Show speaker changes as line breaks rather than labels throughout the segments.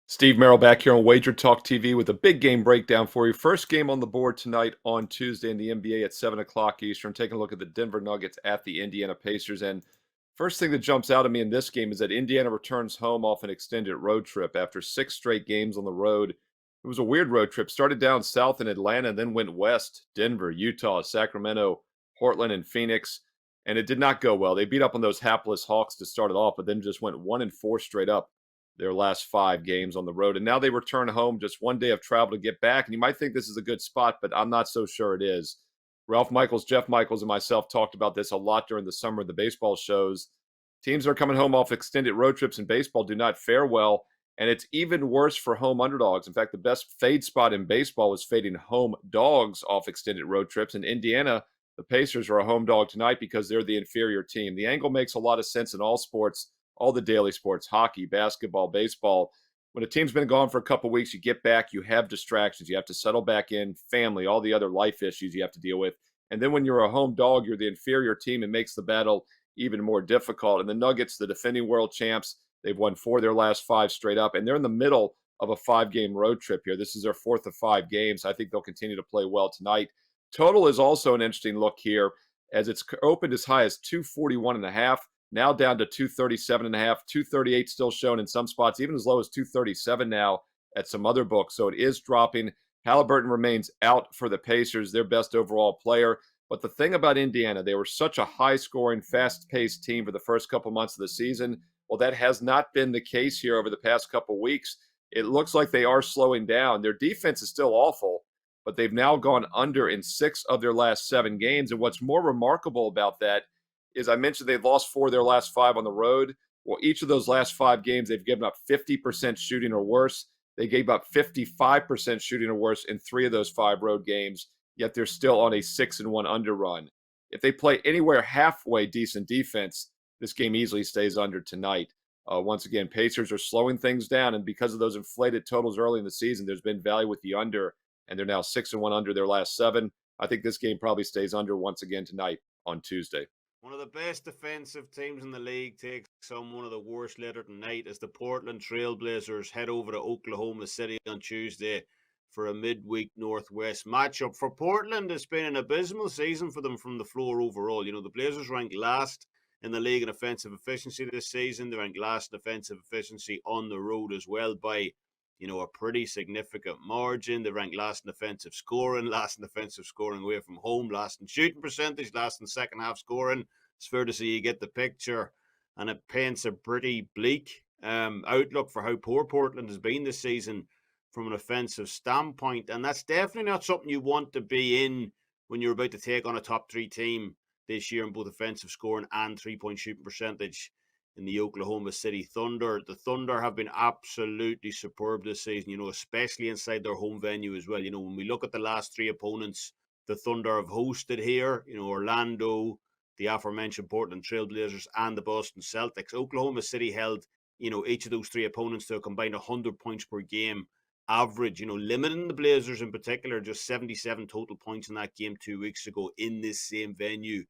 Steve Merrill back here on WagerTalk TV with a big game breakdown for you. First game on the board tonight on Tuesday in the NBA at 7 o'clock Eastern. Taking a look at the Denver Nuggets at the Indiana Pacers. And first thing that jumps out at me in this game is that Indiana returns home off an extended road trip after 6 straight games on the road. It was a weird road trip. Started down south in Atlanta and then went west. Denver, Utah, Sacramento, Portland, and Phoenix. And it did not go well. They beat up on those hapless Hawks to start it off, but then just went 1-4 straight up their last 5 games on the road. And now they return home, just one day of travel to get back. And you might think this is a good spot, but I'm not so sure it is. Ralph Michaels, Jeff Michaels, and myself talked about this a lot during the summer of the baseball shows. Teams that are coming home off extended road trips in baseball do not fare well. And it's even worse for home underdogs. In fact, the best fade spot in baseball was fading home dogs off extended road trips. In Indiana, the Pacers are a home dog tonight because they're the inferior team. The angle makes a lot of sense in all sports, all the daily sports, hockey, basketball, baseball. When a team's been gone for a couple weeks, you get back, you have distractions. You have to settle back in, family, all the other life issues you have to deal with. And then when you're a home dog, you're the inferior team. It makes the battle even more difficult. And the Nuggets, the defending world champs, they've won 4 of their last 5 straight up. And they're in the middle of a 5-game road trip here. This is their 4th of 5 games. I think they'll continue to play well tonight. Total is also an interesting look here as it's opened as high as 241.5. Now down to 237.5, 238 still shown in some spots, even as low as 237 now at some other books. So it is dropping. Halliburton remains out for the Pacers, their best overall player. But the thing about Indiana, they were such a high-scoring, fast-paced team for the first couple months of the season. Well, that has not been the case here over the past couple weeks. It looks like they are slowing down. Their defense is still awful, but they've now gone under in 6 of their last 7 games. And what's more remarkable about that is I mentioned they've lost 4 of their last 5 on the road. Well, each of those last 5 games, they've given up 50% shooting or worse. They gave up 55% shooting or worse in 3 of those 5 road games, yet they're still on a 6-1 under run. If they play anywhere halfway decent defense, this game easily stays under tonight. Once again, Pacers are slowing things down, and because of those inflated totals early in the season, there's been value with the under, and they're now 6-1 under their last 7. I think this game probably stays under once again tonight on Tuesday.
One of the best defensive teams in the league takes on one of the worst later tonight as the Portland Trailblazers head over to Oklahoma City on Tuesday for a midweek Northwest matchup. For Portland, it's been an abysmal season for them from the floor overall. You know, the Blazers ranked last in the league in offensive efficiency this season. They ranked last in offensive efficiency on the road as well by, a pretty significant margin. They ranked last in offensive scoring, last in offensive scoring away from home, last in shooting percentage, last in second half scoring. It's fair to say you get the picture, and it paints a pretty bleak outlook for how poor Portland has been this season from an offensive standpoint. And that's definitely not something you want to be in when you're about to take on a top 3 team this year in both offensive scoring and 3-point shooting percentage in the Oklahoma City Thunder. The Thunder have been absolutely superb this season, especially inside their home venue as well. When we look at the last 3 opponents the Thunder have hosted here, Orlando, the aforementioned Portland Trailblazers, and the Boston Celtics. Oklahoma City held, each of those 3 opponents to a combined 100 points per game average, limiting the Blazers in particular, just 77 total points in that game 2 weeks ago in this same venue.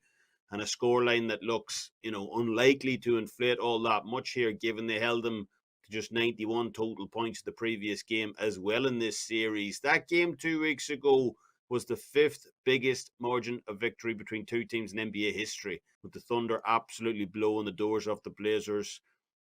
And a scoreline that looks, unlikely to inflate all that much here, given they held them to just 91 total points the previous game as well in this series. That game 2 weeks ago was the 5th biggest margin of victory between 2 teams in NBA history, with the Thunder absolutely blowing the doors off the Blazers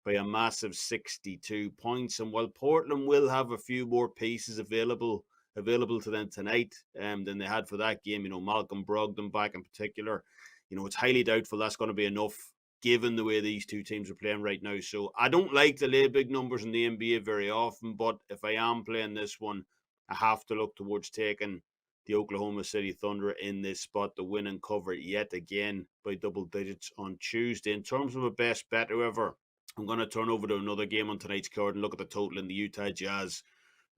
by a massive 62 points. And while Portland will have a few more pieces available to them tonight than they had for that game, Malcolm Brogdon back in particular, it's highly doubtful that's going to be enough given the way these 2 teams are playing right now. So I don't like to lay big numbers in the NBA very often, but if I am playing this one, I have to look towards taking the Oklahoma City Thunder in this spot to win and cover yet again by double digits on Tuesday. In terms of a best bet, however, I'm going to turn over to another game on tonight's card and look at the total in the Utah Jazz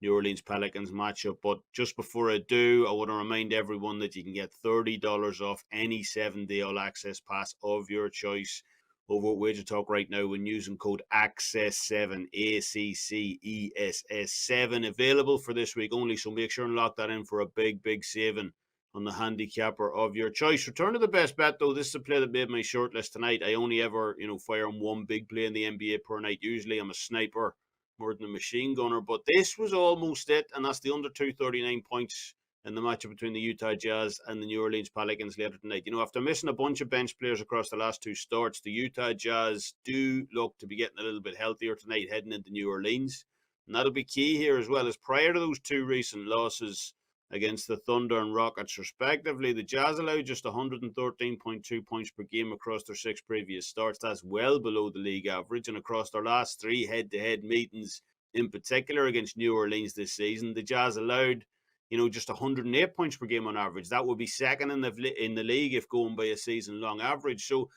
New Orleans Pelicans matchup. But just before I do, I want to remind everyone that you can get $30 off any 7-day all-access pass of your choice over at WagerTalk right now when using code ACCESS7, ACCESS7, available for this week only. So make sure and lock that in for a big saving on the handicapper of your choice. Return to the best bet, though. This is a play that made my shortlist tonight. I only ever, fire on one big play in the NBA per night. Usually I'm a sniper more than a machine gunner. But this was almost it, and that's the under 239 points in the matchup between the Utah Jazz and the New Orleans Pelicans later tonight. After missing a bunch of bench players across the last two starts, the Utah Jazz do look to be getting a little bit healthier tonight heading into New Orleans. And that'll be key here as well, as prior to those two recent losses against the Thunder and Rockets, respectively, the Jazz allowed just 113.2 points per game across their 6 previous starts. That's well below the league average. And across their last 3 head-to-head meetings, in particular against New Orleans this season, the Jazz allowed just 108 points per game on average. That would be second in the league if going by a season-long average. So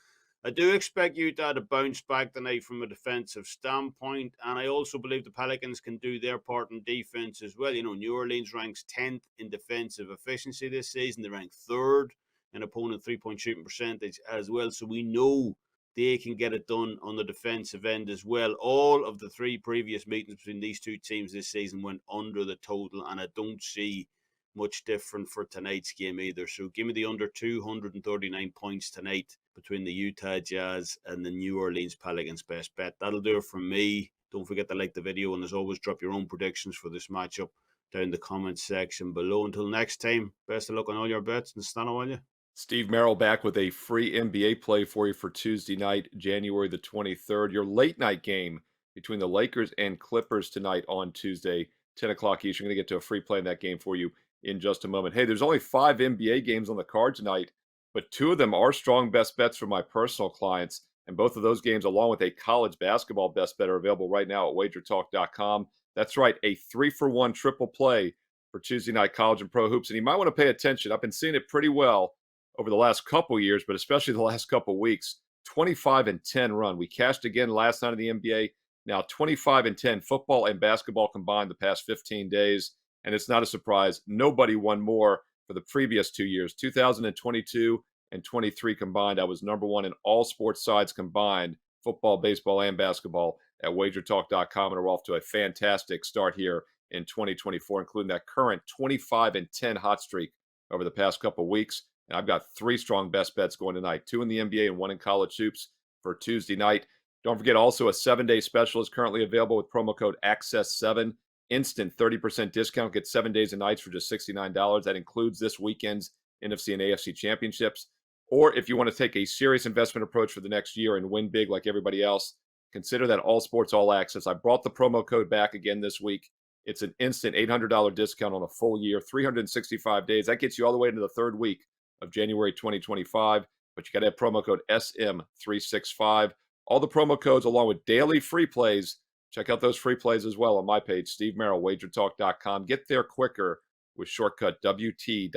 I do expect Utah to bounce back tonight from a defensive standpoint, and I also believe the Pelicans can do their part in defense as well. New Orleans ranks 10th in defensive efficiency this season. They rank 3rd in opponent three-point shooting percentage as well. So we know they can get it done on the defensive end as well. All of the 3 previous meetings between these two teams this season went under the total, and I don't see much different for tonight's game either. So give me the under 239 points tonight between the Utah Jazz and the New Orleans Pelicans. Best bet. That'll do it from me. Don't forget to like the video, and as always, drop your own predictions for this matchup down in the comments section below. Until next time, best of luck on all your bets, and stand on you.
Steve Merrill back with a free NBA play for you for Tuesday night, January the 23rd. Your late night game between the Lakers and Clippers tonight on Tuesday, 10 o'clock Eastern. You're going to get to a free play in that game for you in just a moment. Hey, there's only 5 NBA games on the card tonight, but 2 of them are strong best bets for my personal clients. And both of those games, along with a college basketball best bet, are available right now at WagerTalk.com. That's right, a 3-for-1 triple play for Tuesday night college and pro hoops. And you might want to pay attention. I've been seeing it pretty well over the last couple years, but especially the last couple weeks. 25-10 run. We cashed again last night in the NBA. Now 25-10 football and basketball combined the past 15 days. And it's not a surprise. Nobody won more for the previous 2 years, 2022 and 23 combined. I was number 1 in all sports sides combined, football, baseball, and basketball at WagerTalk.com. And we're off to a fantastic start here in 2024, including that current 25-10 hot streak over the past couple of weeks. And I've got 3 strong best bets going tonight, 2 in the NBA and 1 in college hoops for Tuesday night. Don't forget also a 7-day special is currently available with promo code ACCESS7. Instant 30% discount. Get 7 days and nights for just $69. That includes this weekend's NFC and AFC championships. Or if you want to take a serious investment approach for the next year and win big like everybody else, consider that All Sports All Access. I brought the promo code back again this week. It's an instant $800 discount on a full year, 365 days. That gets you all the way into the 3rd week of January 2025. But you got to have promo code SM365. All the promo codes along with daily free plays. Check out those free plays as well on my page, Steve Merrill, WagerTalk.com. Get there quicker with shortcut WT.buzz/SM.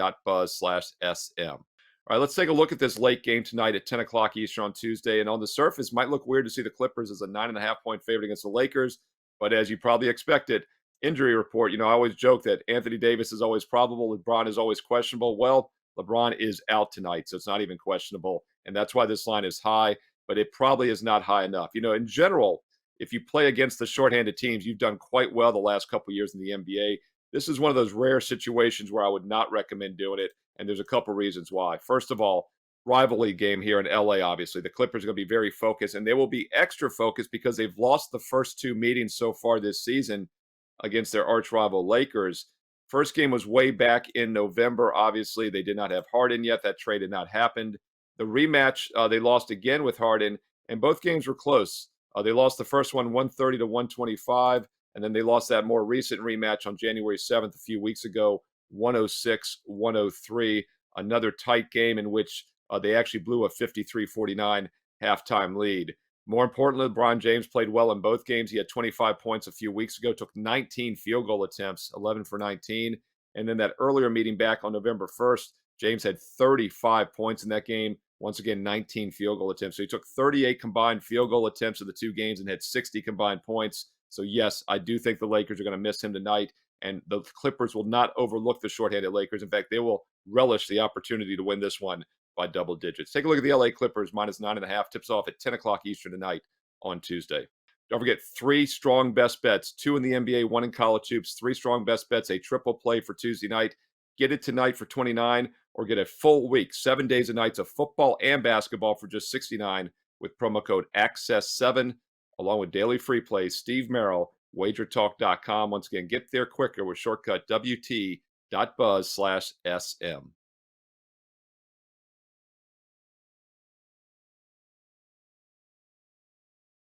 All right, let's take a look at this late game tonight at 10 o'clock Eastern on Tuesday. And on the surface, might look weird to see the Clippers as a 9.5-point favorite against the Lakers. But as you probably expected, injury report, I always joke that Anthony Davis is always probable, LeBron is always questionable. Well, LeBron is out tonight, so it's not even questionable. And that's why this line is high, but it probably is not high enough. In general, if you play against the shorthanded teams, you've done quite well the last couple of years in the NBA. This is one of those rare situations where I would not recommend doing it, and there's a couple reasons why. First of all, rivalry game here in LA, obviously. The Clippers are going to be very focused, and they will be extra focused because they've lost the first 2 meetings so far this season against their arch rival Lakers. First game was way back in November. Obviously, they did not have Harden yet. That trade had not happened. The rematch, they lost again with Harden, and both games were close. They lost the first one 130-125, and then they lost that more recent rematch on January 7th a few weeks ago, 106-103. Another tight game in which they actually blew a 53-49 halftime lead. More importantly, LeBron James played well in both games. He had 25 points a few weeks ago, took 19 field goal attempts, 11 for 19. And then that earlier meeting back on November 1st, James had 35 points in that game. Once again, 19 field goal attempts. So he took 38 combined field goal attempts of the 2 games and had 60 combined points. So yes, I do think the Lakers are going to miss him tonight. And the Clippers will not overlook the shorthanded Lakers. In fact, they will relish the opportunity to win this one by double digits. Take a look at the LA Clippers, minus 9.5. Tips off at 10 o'clock Eastern tonight on Tuesday. Don't forget 3 strong best bets, 2 in the NBA, 1 in college hoops, 3 strong best bets, a triple play for Tuesday night. Get it tonight for $29 or get a full week, 7 days and nights of football and basketball for just $69 with promo code ACCESS7 along with daily free plays. Steve Merrill, WagerTalk.com. Once again, get there quicker with shortcut WT.buzz/SM.